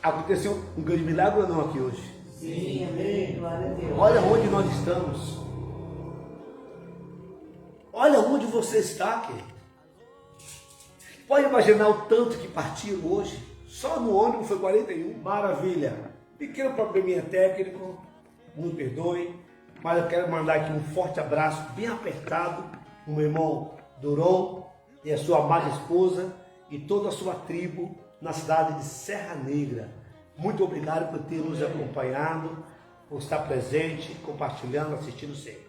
Aconteceu um grande milagre ou não aqui hoje? Sim, amém. Glória a Deus. Olha onde nós estamos. Olha onde você está, querido. Pode imaginar o tanto que partiram hoje? Só no ônibus foi 41. Maravilha. Pequeno probleminha técnico, me perdoe, mas eu quero mandar aqui um forte abraço bem apertado o meu irmão Duron e a sua amada esposa e toda a sua tribo na cidade de Serra Negra. Muito obrigado por ter nos acompanhado, por estar presente, compartilhando, assistindo sempre.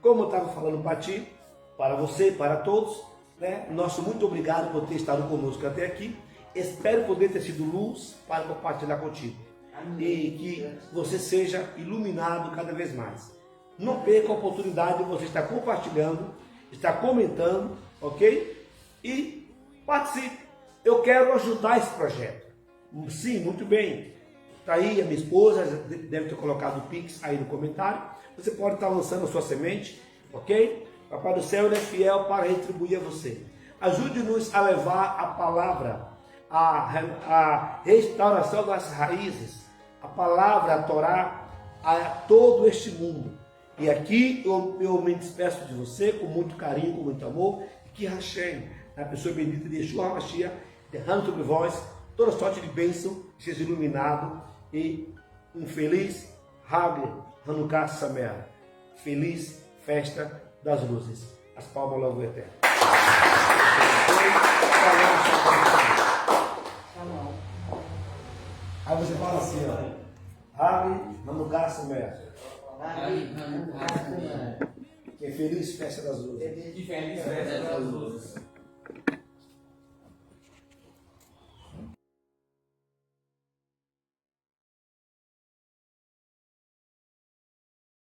Como eu estava falando para ti, para você, para todos, né? Nosso muito obrigado por ter estado conosco até aqui. Espero poder ter sido luz para compartilhar contigo. E que você seja iluminado cada vez mais. Não perca a oportunidade de você estar compartilhando, estar comentando, ok? E participe. Eu quero ajudar esse projeto. Sim, muito bem. Está aí a minha esposa, deve ter colocado o Pix aí no comentário. Você pode estar lançando a sua semente, ok? Papai do céu, ele é fiel para retribuir a você. Ajude-nos a levar a palavra, a restauração das raízes, a palavra, a Torá, a todo este mundo. E aqui eu me despeço de você com muito carinho, com muito amor, que Hashem, na pessoa bendita de Yeshua HaMashiach, derrame sobre vós toda sorte de bênção, seja iluminado e um feliz Hag Hanukkah Sameach. Feliz festa das luzes. As palmas logo o eterno. Aí você fala assim, ó. Hag Hanukkah Sameach. Que feliz festa das luzes. Que feliz festa das luzes.